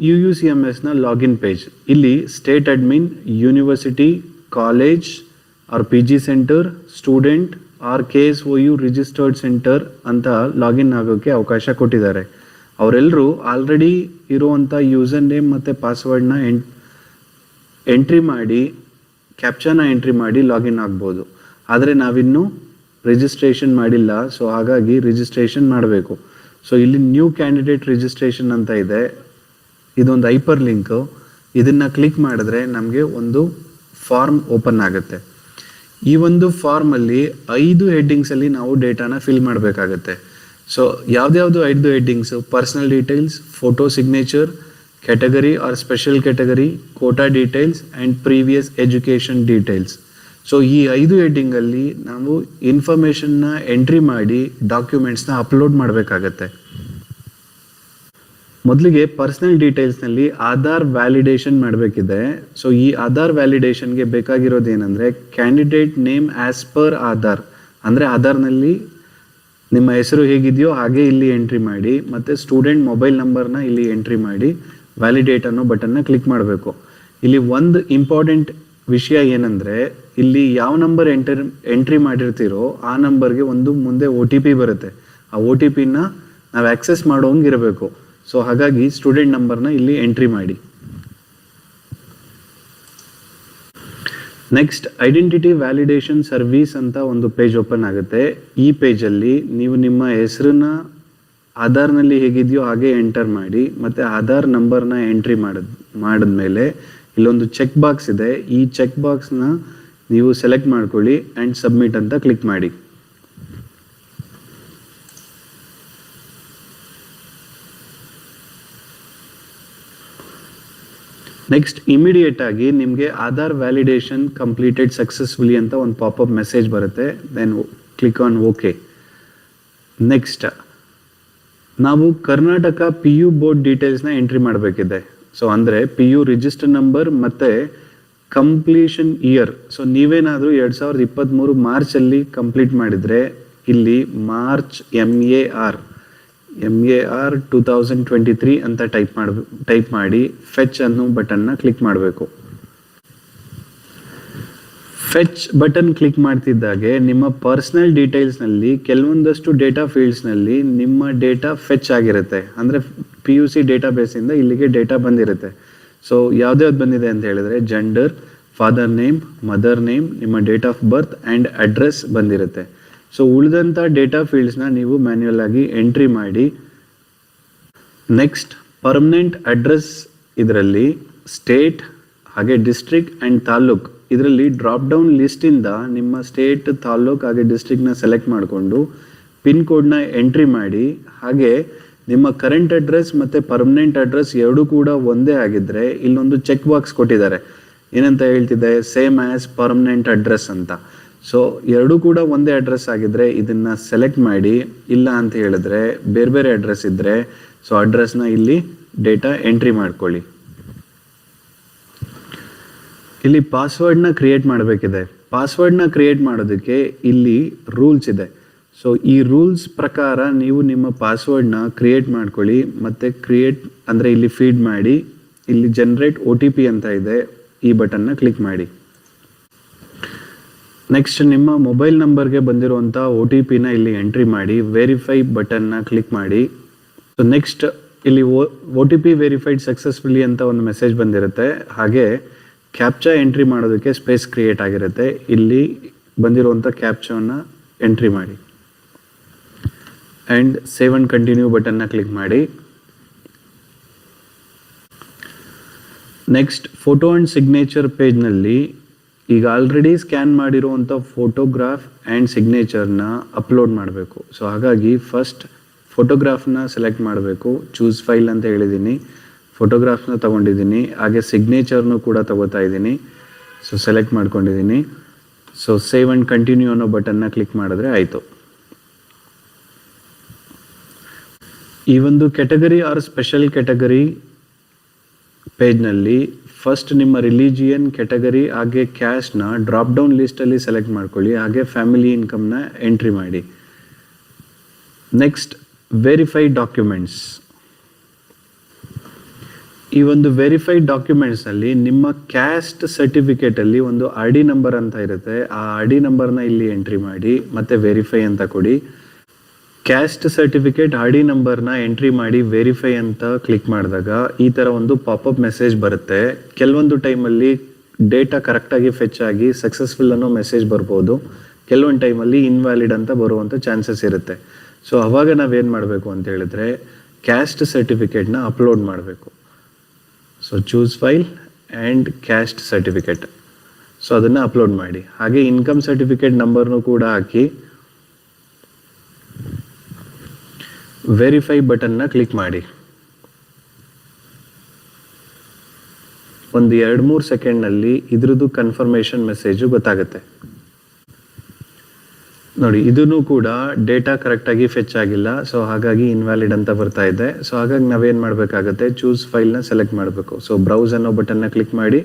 UUCMSನ login page. ಇಲ್ಲಿ state admin, university, college or PG centre, student or KSOU registered centre ಅಂತ login ಆಗೋಕ್ಕೆ ಅವಕಾಶ ಕೊಟ್ಟಿದ್ದಾರೆ. ಅವರೆಲ್ಲರೂ ಆಲ್ರೆಡಿ ಇರುವಂಥ ಯೂಸರ್ ನೇಮ್ ಮತ್ತು ಪಾಸ್ವರ್ಡ್ನ ಎಂಟ್ರಿ ಮಾಡಿ, ಕ್ಯಾಪ್ಚಾನ ಎಂಟ್ರಿ ಮಾಡಿ ಲಾಗಿನ್ ಆಗ್ಬೋದು. ಆದರೆ ನಾವಿನ್ನೂ ರಿಜಿಸ್ಟ್ರೇಷನ್ ಮಾಡಿಲ್ಲ, ಸೊ ಹಾಗಾಗಿ ರಿಜಿಸ್ಟ್ರೇಷನ್ ಮಾಡಬೇಕು. ಸೊ ಇಲ್ಲಿ ನ್ಯೂ ಕ್ಯಾಂಡಿಡೇಟ್ ರಿಜಿಸ್ಟ್ರೇಷನ್ ಅಂತ ಇದೆ. ಇದೊಂದು ಹೈಪರ್ ಲಿಂಕು. ಇದನ್ನು ಕ್ಲಿಕ್ ಮಾಡಿದ್ರೆ ನಮಗೆ ಒಂದು ಫಾರ್ಮ್ ಓಪನ್ ಆಗುತ್ತೆ. ಈ ಒಂದು ಫಾರ್ಮಲ್ಲಿ 5 ಹೆಡ್ಡಿಂಗ್ಸಲ್ಲಿ ನಾವು ಡೇಟಾನ ಫಿಲ್ ಮಾಡಬೇಕಾಗತ್ತೆ. ಸೊ ಯಾವ್ದ್ಯಾವುದು 5 headings? Personal details, photo signature, category or special category, quota details and previous education details. So ಈ 5 ಹೆಡ್ಡಿಂಗಲ್ಲಿ ನಾವು ಇನ್ಫಾರ್ಮೇಷನ್ನ ಎಂಟ್ರಿ ಮಾಡಿ ಡಾಕ್ಯುಮೆಂಟ್ಸ್ನ ಅಪ್ಲೋಡ್ ಮಾಡಬೇಕಾಗತ್ತೆ. ಮೊದಲಿಗೆ ಪರ್ಸನಲ್ ಡೀಟೇಲ್ಸ್ನಲ್ಲಿ ಆಧಾರ್ ವ್ಯಾಲಿಡೇಷನ್ ಮಾಡಬೇಕಿದೆ. ಸೊ ಈ ಆಧಾರ್ ವ್ಯಾಲಿಡೇಷನ್ಗೆ ಬೇಕಾಗಿರೋದು ಏನಂದರೆ candidate name as per Aadhaar, ಅಂದರೆ ಆಧಾರ್ನಲ್ಲಿ ನಿಮ್ಮ ಹೆಸರು ಹೇಗಿದೆಯೋ ಹಾಗೆ ಇಲ್ಲಿ ಎಂಟ್ರಿ ಮಾಡಿ, ಮತ್ತು ಸ್ಟೂಡೆಂಟ್ ಮೊಬೈಲ್ ನಂಬರ್ನ ಇಲ್ಲಿ ಎಂಟ್ರಿ ಮಾಡಿ ವ್ಯಾಲಿಡೇಟ್ ಅನ್ನೋ ಬಟನ್ನ ಕ್ಲಿಕ್ ಮಾಡಬೇಕು. ಇಲ್ಲಿ ಒಂದು ಇಂಪಾರ್ಟೆಂಟ್ ವಿಷಯ ಏನಂದರೆ, ಇಲ್ಲಿ ಯಾವ ನಂಬರ್ ಎಂಟ್ರಿ ಮಾಡಿರ್ತೀರೋ ಆ ನಂಬರ್ಗೆ ಒಂದು ಮುಂದೆ OTP ಬರುತ್ತೆ. ಆ OTPನ ನಾವು ಆಕ್ಸೆಸ್ ಮಾಡೋಂಗೆ ಇರಬೇಕು. ಸೊ ಹಾಗಾಗಿ ಸ್ಟೂಡೆಂಟ್ ನಂಬರ್ನ ಇಲ್ಲಿ ಎಂಟ್ರಿ ಮಾಡಿ. ನೆಕ್ಸ್ಟ್ ಐಡೆಂಟಿಟಿ ವ್ಯಾಲಿಡೇಷನ್ ಸರ್ವಿಸ್ ಅಂತ ಒಂದು ಪೇಜ್ ಓಪನ್ ಆಗುತ್ತೆ. ಈ ಪೇಜಲ್ಲಿ ನೀವು ನಿಮ್ಮ ಹೆಸರನ್ನ ಆಧಾರ್ನಲ್ಲಿ ಹೇಗಿದೆಯೋ ಹಾಗೆ ಎಂಟರ್ ಮಾಡಿ, ಮತ್ತು ಆಧಾರ್ ನಂಬರ್ನ ಎಂಟ್ರಿ ಮಾಡಿದ್ಮೇಲೆ ಇಲ್ಲೊಂದು ಚೆಕ್ ಬಾಕ್ಸ್ ಇದೆ. ಈ ಚೆಕ್ ಬಾಕ್ಸ್ನ ನೀವು ಸೆಲೆಕ್ಟ್ ಮಾಡ್ಕೊಳ್ಳಿ ಆ್ಯಂಡ್ ಸಬ್ಮಿಟ್ ಅಂತ ಕ್ಲಿಕ್ ಮಾಡಿ. ನೆಕ್ಸ್ಟ್ ಇಮಿಡಿಯೇಟ್ ಆಗಿ ನಿಮಗೆ ಆಧಾರ್ ವ್ಯಾಲಿಡೇಷನ್ ಕಂಪ್ಲೀಟೆಡ್ ಸಕ್ಸಸ್ಫುಲಿ ಅಂತ ಒಂದು ಪಾಪಪ್ ಮೆಸೇಜ್ ಬರುತ್ತೆ. Then click on okay. Next ನಾವು ಕರ್ನಾಟಕ PU ಬೋರ್ಡ್ ಡೀಟೇಲ್ಸ್ನ ಎಂಟ್ರಿ ಮಾಡಬೇಕಿದೆ. ಸೊ ಅಂದರೆ PU ರಿಜಿಸ್ಟರ್ ನಂಬರ್ ಮತ್ತು ಕಂಪ್ಲೀಷನ್ ಇಯರ್. ಸೊ ನೀವೇನಾದರೂ 2023 ಮಾರ್ಚಲ್ಲಿ ಕಂಪ್ಲೀಟ್ ಮಾಡಿದರೆ ಇಲ್ಲಿ ಮಾರ್ಚ್ MAR 2023 ಅಂತ ಟೈಪ್ ಮಾಡಿ ಫೆಚ್ ಅನ್ನೋ ಬಟನ್ನ ಕ್ಲಿಕ್ ಮಾಡಬೇಕು. ಫೆಚ್ ಬಟನ್ ಕ್ಲಿಕ್ ಮಾಡ್ತಿದ್ದಾಗೆ ನಿಮ್ಮ ಪರ್ಸನಲ್ ಡೀಟೇಲ್ಸ್ನಲ್ಲಿ ಕೆಲವೊಂದಷ್ಟು ಡೇಟಾ ಫೀಲ್ಡ್ಸ್ನಲ್ಲಿ ನಿಮ್ಮ ಡೇಟಾ ಫೆಚ್ ಆಗಿರುತ್ತೆ. ಅಂದರೆ PUC ಡೇಟಾಬೇಸಿಂದ ಇಲ್ಲಿಗೆ ಡೇಟಾ ಬಂದಿರುತ್ತೆ. ಸೊ ಯಾವ್ದ್ಯಾವ್ದು ಬಂದಿದೆ ಅಂತ ಹೇಳಿದ್ರೆ gender, father name, mother name, ನಿಮ್ಮ date of birth and address ಬಂದಿರುತ್ತೆ. ಸೊ ಉಳಿದಂಥ ಡೇಟಾ ಫೀಲ್ಡ್ಸ್ನ ನೀವು ಮ್ಯಾನ್ಯುಯಲ್ ಆಗಿ ಎಂಟ್ರಿ ಮಾಡಿ. ನೆಕ್ಸ್ಟ್ ಪರ್ಮನೆಂಟ್ ಅಡ್ರೆಸ್, ಇದರಲ್ಲಿ ಸ್ಟೇಟ್ ಹಾಗೆ ಡಿಸ್ಟ್ರಿಕ್ಟ್ ಆ್ಯಂಡ್ ತಾಲೂಕ್, ಇದರಲ್ಲಿ ಡ್ರಾಪ್ ಡೌನ್ ಲಿಸ್ಟಿಂದ ನಿಮ್ಮ ಸ್ಟೇಟ್, ತಾಲೂಕ್ ಹಾಗೆ ಡಿಸ್ಟ್ರಿಕ್ಟ್ನ ಸೆಲೆಕ್ಟ್ ಮಾಡಿಕೊಂಡು ಪಿನ್ ಕೋಡ್ನ ಎಂಟ್ರಿ ಮಾಡಿ. ಹಾಗೆ ನಿಮ್ಮ ಕರೆಂಟ್ ಅಡ್ರೆಸ್ ಮತ್ತು ಪರ್ಮನೆಂಟ್ ಅಡ್ರೆಸ್ ಎರಡೂ ಕೂಡ ಒಂದೇ ಆಗಿದ್ದರೆ ಇಲ್ಲೊಂದು ಚೆಕ್ ಬಾಕ್ಸ್ ಕೊಟ್ಟಿದ್ದಾರೆ. ಏನಂತ ಹೇಳ್ತಿದೆ? ಸೇಮ್ ಆ್ಯಸ್ ಪರ್ಮನೆಂಟ್ ಅಡ್ರೆಸ್ ಅಂತ. ಸೊ ಎರಡೂ ಕೂಡ ಒಂದೇ ಅಡ್ರೆಸ್ ಆಗಿದ್ದರೆ ಇದನ್ನು ಸೆಲೆಕ್ಟ್ ಮಾಡಿ. ಇಲ್ಲ ಅಂತ ಹೇಳಿದ್ರೆ ಬೇರೆ ಬೇರೆ ಅಡ್ರೆಸ್ ಇದ್ದರೆ ಸೊ ಅಡ್ರೆಸ್ನ ಇಲ್ಲಿ ಡೇಟಾ ಎಂಟ್ರಿ ಮಾಡ್ಕೊಳ್ಳಿ. ಇಲ್ಲಿ ಪಾಸ್ವರ್ಡ್ನ ಕ್ರಿಯೇಟ್ ಮಾಡಬೇಕಿದೆ. ಪಾಸ್ವರ್ಡ್ನ ಕ್ರಿಯೇಟ್ ಮಾಡೋದಕ್ಕೆ ಇಲ್ಲಿ ರೂಲ್ಸ್ ಇದೆ. ಸೊ ಈ ರೂಲ್ಸ್ ಪ್ರಕಾರ ನೀವು ನಿಮ್ಮ ಪಾಸ್ವರ್ಡ್ನ ಕ್ರಿಯೇಟ್ ಮಾಡ್ಕೊಳ್ಳಿ. ಮತ್ತು ಕ್ರಿಯೇಟ್ ಅಂದರೆ ಇಲ್ಲಿ ಫೀಡ್ ಮಾಡಿ. ಇಲ್ಲಿ ಜನರೇಟ್ OTP ಅಂತ ಇದೆ, ಈ ಬಟನ್ನ ಕ್ಲಿಕ್ ಮಾಡಿ. ನೆಕ್ಸ್ಟ್ ನಿಮ್ಮ ಮೊಬೈಲ್ ನಂಬರ್ಗೆ ಬಂದಿರುವಂಥ OTPನ ಇಲ್ಲಿ ಎಂಟ್ರಿ ಮಾಡಿ. ವೆರಿಫೈ ಬಟನ್ನ ಕ್ಲಿಕ್ ಮಾಡಿ. ಸೊ ನೆಕ್ಸ್ಟ್ ಇಲ್ಲಿ OTP ವೆರಿಫೈಡ್ ಸಕ್ಸಸ್ಫುಲಿ ಅಂತ ಒಂದು ಮೆಸೇಜ್ ಬಂದಿರುತ್ತೆ. ಹಾಗೆ ಕ್ಯಾಪ್ಚಾ ಎಂಟ್ರಿ ಮಾಡೋದಕ್ಕೆ ಸ್ಪೇಸ್ ಕ್ರಿಯೇಟ್ ಆಗಿರುತ್ತೆ. ಇಲ್ಲಿ ಬಂದಿರುವಂಥ ಕ್ಯಾಪ್ಚಾವನ್ನು ಎಂಟ್ರಿ ಮಾಡಿ ಆ್ಯಂಡ್ ಸೇವ್ ಆ್ಯಂಡ್ ಕಂಟಿನ್ಯೂ ಬಟನ್ನ ಕ್ಲಿಕ್ ಮಾಡಿ. ನೆಕ್ಸ್ಟ್ ಫೋಟೋ ಆ್ಯಂಡ್ ಸಿಗ್ನೇಚರ್ ಪೇಜ್ನಲ್ಲಿ ಈಗ ಆಲ್ರೆಡಿ ಸ್ಕ್ಯಾನ್ ಮಾಡಿರುವಂಥ ಫೋಟೋಗ್ರಾಫ್ ಆ್ಯಂಡ್ ಸಿಗ್ನೇಚರ್ನ ಅಪ್ಲೋಡ್ ಮಾಡಬೇಕು. ಸೊ ಹಾಗಾಗಿ ಫಸ್ಟ್ ಫೋಟೋಗ್ರಾಫ್ನ ಸೆಲೆಕ್ಟ್ ಮಾಡಬೇಕು. ಚೂಸ್ ಫೈಲ್ ಅಂತ ಹೇಳಿದ್ದೀನಿ. ಫೋಟೋಗ್ರಾಫ್ನ ತೊಗೊಂಡಿದ್ದೀನಿ. ಹಾಗೆ ಸಿಗ್ನೇಚರ್ನು ಕೂಡ ತೊಗೋತಾ ಇದ್ದೀನಿ. ಸೊ ಸೆಲೆಕ್ಟ್ ಮಾಡ್ಕೊಂಡಿದ್ದೀನಿ. ಸೊ ಸೇವ್ ಆ್ಯಂಡ್ ಕಂಟಿನ್ಯೂ ಅನ್ನೋ ಬಟನ್ನ ಕ್ಲಿಕ್ ಮಾಡಿದ್ರೆ ಆಯಿತು. ಈ ಒಂದು ಕೆಟಗರಿ ಆರ್ ಸ್ಪೆಷಲ್ ಕೆಟಗರಿ ಪೇಜ್ನಲ್ಲಿ ಫಸ್ಟ್ ನಿಮ್ಮ ರಿಲಿಜಿಯನ್, ಕೆಟಗರಿ ಹಾಗೆ ಕ್ಯಾಸ್ಟ್ನ ಡ್ರಾಪ್ ಡೌನ್ ಲಿಸ್ಟಲ್ಲಿ ಸೆಲೆಕ್ಟ್ ಮಾಡ್ಕೊಳ್ಳಿ. ಹಾಗೆ ಫ್ಯಾಮಿಲಿ ಇನ್ಕಮ್ನ ಎಂಟ್ರಿ ಮಾಡಿ. Next verify documents. ಈ ಒಂದು ವೆರಿಫೈಡ್ ಡಾಕ್ಯುಮೆಂಟ್ಸ್ ನಲ್ಲಿ ನಿಮ್ಮ ಕ್ಯಾಸ್ಟ್ ಸರ್ಟಿಫಿಕೇಟ್ ಅಲ್ಲಿ ಒಂದು ಆರ್ ಡಿ ನಂಬರ್ ಅಂತ ಇರುತ್ತೆ. ಆ ಆರ್ ಡಿ ನಂಬರ್ನ ಇಲ್ಲಿ ಎಂಟ್ರಿ ಮಾಡಿ ಮತ್ತೆ ವೆರಿಫೈ ಅಂತ ಕೊಡಿ. ಕ್ಯಾಸ್ಟ್ ಸರ್ಟಿಫಿಕೇಟ್ ಆರ್ ಡಿ ನಂಬರ್ನ ಎಂಟ್ರಿ ಮಾಡಿ ವೆರಿಫೈ ಅಂತ ಕ್ಲಿಕ್ ಮಾಡಿದಾಗ ಈ ತರ ಒಂದು ಪಾಪಪ್ ಮೆಸೇಜ್ ಬರುತ್ತೆ. ಕೆಲವೊಂದು ಟೈಮಲ್ಲಿ ಡೇಟಾ ಕರೆಕ್ಟಾಗಿ ಫೆಚ್ ಆಗಿ ಸಕ್ಸಸ್ಫುಲ್ ಅನ್ನೋ ಮೆಸೇಜ್ ಬರ್ಬೋದು, ಕೆಲವೊಂದು ಟೈಮಲ್ಲಿ ಇನ್ವ್ಯಾಲಿಡ್ ಅಂತ ಬರುವಂಥ ಚಾನ್ಸಸ್ ಇರುತ್ತೆ. ಸೊ ಅವಾಗ ನಾವೇನು ಮಾಡಬೇಕು ಅಂತ ಹೇಳಿದ್ರೆ ಕ್ಯಾಸ್ಟ್ ಸರ್ಟಿಫಿಕೇಟ್ನ ಅಪ್ಲೋಡ್ ಮಾಡಬೇಕು. So choose file and caste certificate, so ಅದನ್ನು ಅಪ್ಲೋಡ್ ಮಾಡಿ. ಹಾಗೆ ಇನ್ಕಮ್ ಸರ್ಟಿಫಿಕೇಟ್ ನಂಬರ್ನು ಕೂಡ ಹಾಕಿ ವೆರಿಫೈ ಬಟನ್ನ ಕ್ಲಿಕ್ ಮಾಡಿ. ಒಂದು 2-3 ಸೆಕೆಂಡ್ನಲ್ಲಿ ಇದ್ರದ್ದು ಕನ್ಫರ್ಮೇಷನ್ ಮೆಸೇಜು ಗೊತ್ತಾಗುತ್ತೆ. ನೋಡಿ, ಇದನ್ನು ಕೂಡ ಡೇಟಾ ಕರೆಕ್ಟಾಗಿ ಫೆಚ್ ಆಗಿಲ್ಲ, ಸೊ ಹಾಗಾಗಿ ಇನ್ವ್ಯಾಲಿಡ್ ಅಂತ ಬರ್ತಾ ಇದೆ. ಸೊ ಹಾಗಾಗಿ ನಾವೇನು ಮಾಡಬೇಕಾಗತ್ತೆ, ಚೂಸ್ ಫೈಲ್ನ ಸೆಲೆಕ್ಟ್ ಮಾಡಬೇಕು. ಸೊ ಬ್ರೌಸ್ ಅನ್ನೋ ಬಟನ್ನ ಕ್ಲಿಕ್ ಮಾಡಿ,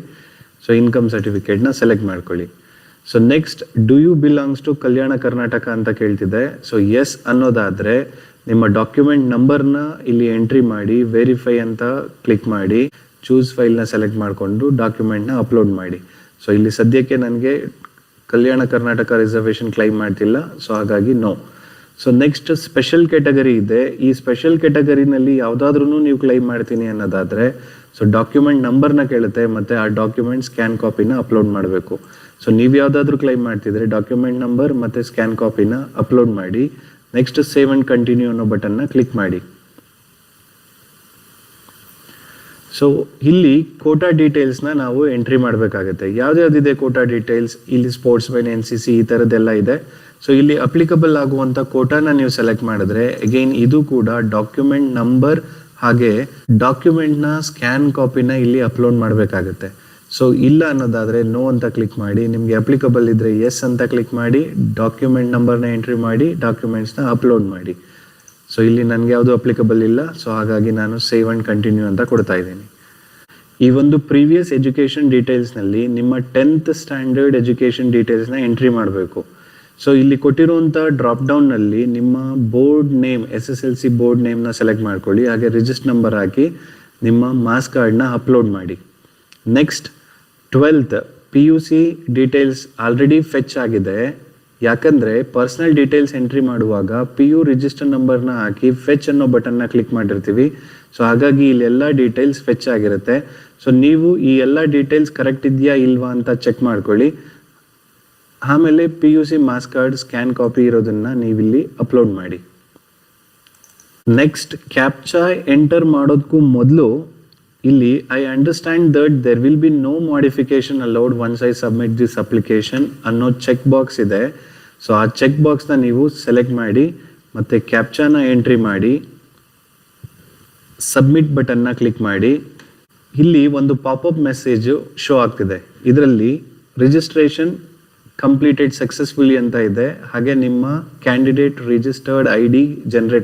ಸೊ ಇನ್ಕಮ್ ಸರ್ಟಿಫಿಕೇಟ್ನ ಸೆಲೆಕ್ಟ್ ಮಾಡ್ಕೊಳ್ಳಿ. So next, do you belongs to Kalyana Karnataka ಅಂತ ಕೇಳ್ತಿದೆ. ಸೊ ಎಸ್ ಅನ್ನೋದಾದರೆ ನಿಮ್ಮ ಡಾಕ್ಯುಮೆಂಟ್ ನಂಬರ್ನ ಇಲ್ಲಿ ಎಂಟ್ರಿ ಮಾಡಿ ವೆರಿಫೈ ಅಂತ ಕ್ಲಿಕ್ ಮಾಡಿ ಚೂಸ್ ಫೈಲ್ನ ಸೆಲೆಕ್ಟ್ ಮಾಡಿಕೊಂಡು ಡಾಕ್ಯುಮೆಂಟ್ನ ಅಪ್ಲೋಡ್ ಮಾಡಿ. ಸೊ ಇಲ್ಲಿ ಸದ್ಯಕ್ಕೆ ನನಗೆ ಕಲ್ಯಾಣ ಕರ್ನಾಟಕ ರಿಸರ್ವೇಷನ್ ಕ್ಲೈಮ್ ಮಾಡ್ತಿಲ್ಲ, ಸೊ ಹಾಗಾಗಿ no. So next special category ಇದೆ. ಈ ಸ್ಪೆಷಲ್ ಕ್ಯಾಟಗರಿನಲ್ಲಿ ಯಾವುದಾದ್ರೂ ನೀವು ಕ್ಲೈಮ್ ಮಾಡ್ತೀನಿ ಅನ್ನೋದಾದರೆ ಸೊ ಡಾಕ್ಯುಮೆಂಟ್ ನಂಬರ್ನ ಕೇಳುತ್ತೆ ಮತ್ತು ಆ ಡಾಕ್ಯುಮೆಂಟ್ ಸ್ಕ್ಯಾನ್ ಕಾಪಿನ ಅಪ್ಲೋಡ್ ಮಾಡಬೇಕು. ಸೊ ನೀವು ಯಾವುದಾದ್ರೂ ಕ್ಲೈಮ್ ಮಾಡ್ತಿದ್ರೆ ಡಾಕ್ಯುಮೆಂಟ್ ನಂಬರ್ ಮತ್ತು ಸ್ಕ್ಯಾನ್ ಕಾಪಿನ ಅಪ್ಲೋಡ್ ಮಾಡಿ. ನೆಕ್ಸ್ಟ್ ಸೇವ್ ಆ್ಯಂಡ್ ಕಂಟಿನ್ಯೂ ಅನ್ನೋ ಬಟನ್ನ ಕ್ಲಿಕ್ ಮಾಡಿ. ಸೊ ಇಲ್ಲಿ ಕೋಟಾ ಡೀಟೇಲ್ಸ್ನ ನಾವು ಎಂಟ್ರಿ ಮಾಡಬೇಕಾಗತ್ತೆ. ಯಾವ್ದ್ಯಾವ್ದಿದೆ ಕೋಟಾ ಡೀಟೇಲ್ಸ್, ಇಲ್ಲಿ ಸ್ಪೋರ್ಟ್ಸ್ ಮೆನ್, NCC ಈ ಥರದ್ದೆಲ್ಲ ಇದೆ. ಸೊ ಇಲ್ಲಿ ಅಪ್ಲಿಕಬಲ್ ಆಗುವಂಥ ಕೋಟಾನ ನೀವು ಸೆಲೆಕ್ಟ್ ಮಾಡಿದ್ರೆ ಅಗೈನ್ ಇದು ಕೂಡ ಡಾಕ್ಯುಮೆಂಟ್ ನಂಬರ್ ಹಾಗೆ ಡಾಕ್ಯುಮೆಂಟ್ನ ಸ್ಕ್ಯಾನ್ ಕಾಪಿನ ಇಲ್ಲಿ ಅಪ್ಲೋಡ್ ಮಾಡಬೇಕಾಗತ್ತೆ. ಸೊ ಇಲ್ಲ ಅನ್ನೋದಾದರೆ ನೋ ಅಂತ ಕ್ಲಿಕ್ ಮಾಡಿ. ನಿಮಗೆ ಅಪ್ಲಿಕಬಲ್ ಇದ್ದರೆ ಎಸ್ ಅಂತ ಕ್ಲಿಕ್ ಮಾಡಿ, ಡಾಕ್ಯುಮೆಂಟ್ ನಂಬರ್ನ ಎಂಟ್ರಿ ಮಾಡಿ, ಡಾಕ್ಯುಮೆಂಟ್ಸ್ನ ಅಪ್ಲೋಡ್ ಮಾಡಿ. ಸೊ ಇಲ್ಲಿ ನನಗೆ ಯಾವುದು ಅಪ್ಲಿಕಬಲ್ ಇಲ್ಲ, ಸೊ ಹಾಗಾಗಿ ನಾನು ಸೇವ್ ಆ್ಯಂಡ್ ಕಂಟಿನ್ಯೂ ಅಂತ ಕೊಡ್ತಾ ಇದ್ದೀನಿ. ಈ ಒಂದು ಪ್ರೀವಿಯಸ್ ಎಜುಕೇಷನ್ ಡೀಟೇಲ್ಸ್ನಲ್ಲಿ ನಿಮ್ಮ 10th ಸ್ಟ್ಯಾಂಡರ್ಡ್ ಎಜುಕೇಷನ್ ಡೀಟೇಲ್ಸ್ನ ಎಂಟ್ರಿ ಮಾಡಬೇಕು. ಸೊ ಇಲ್ಲಿ ಕೊಟ್ಟಿರುವಂಥ ಡ್ರಾಪ್ ಡೌನ್ನಲ್ಲಿ ನಿಮ್ಮ ಬೋರ್ಡ್ ನೇಮ್, SSLC ಬೋರ್ಡ್ ನೇಮ್ನ ಸೆಲೆಕ್ಟ್ ಮಾಡ್ಕೊಳ್ಳಿ. ಹಾಗೆ ರಿಜಿಸ್ಟರ್ ನಂಬರ್ ಹಾಕಿ ನಿಮ್ಮ ಮಾರ್ಕ್ಸ್ ಕಾರ್ಡ್ನ ಅಪ್ಲೋಡ್ ಮಾಡಿ. Next 12th PUC details already fetch ಆಗಿದೆ. ಯಾಕಂದರೆ ಪರ್ಸ್ನಲ್ ಡೀಟೇಲ್ಸ್ ಎಂಟ್ರಿ ಮಾಡುವಾಗ PU ರಿಜಿಸ್ಟರ್ ನಂಬರ್ನ ಹಾಕಿ ಫೆಚ್ ಅನ್ನೋ ಬಟನ್ನ ಕ್ಲಿಕ್ ಮಾಡಿರ್ತೀವಿ. ಸೊ ಹಾಗಾಗಿ ಇಲ್ಲೆಲ್ಲ ಡೀಟೇಲ್ಸ್ ಫೆಚ್ ಆಗಿರುತ್ತೆ. ಸೊ ನೀವು ಈ ಎಲ್ಲ ಡೀಟೇಲ್ಸ್ ಕರೆಕ್ಟ್ ಇದೆಯಾ ಇಲ್ವಾ ಅಂತ ಚೆಕ್ ಮಾಡ್ಕೊಳ್ಳಿ. ಆಮೇಲೆ PUC marks card scan copy ಇರೋದನ್ನ ನೀವಿಲ್ಲಿ ಅಪ್ಲೋಡ್ ಮಾಡಿ. ನೆಕ್ಸ್ಟ್ ಕ್ಯಾಪ್ಚಾ ಎಂಟರ್ ಮಾಡೋದಕ್ಕೂ ಮೊದಲು ಇಲ್ಲಿ I understand that there will be no modification allowed once I submit this application ಅನ್ನೋ ಚೆಕ್ ಬಾಕ್ಸ್ ಇದೆ. ಸೊ ಆ ಚೆಕ್ ಬಾಕ್ಸ್ನ ನೀವು ಸೆಲೆಕ್ಟ್ ಮಾಡಿ ಮತ್ತು ಕ್ಯಾಪ್ಚಾನ ಎಂಟ್ರಿ ಮಾಡಿ ಸಬ್ಮಿಟ್ ಬಟನ್ನ ಕ್ಲಿಕ್ ಮಾಡಿ. ಇಲ್ಲಿ ಒಂದು ಪಾಪಪ್ ಮೆಸೇಜು ಶೋ ಆಗ್ತಿದೆ. ಇದರಲ್ಲಿ ರಿಜಿಸ್ಟ್ರೇಷನ್ ಕಂಪ್ಲೀಟೆಡ್ ಸಕ್ಸಸ್ಫುಲಿ ಅಂತ ಇದೆ. ಹಾಗೆ ನಿಮ್ಮ ಕ್ಯಾಂಡಿಡೇಟ್ ರಿಜಿಸ್ಟರ್ಡ್ ID ಜನರೇಟ್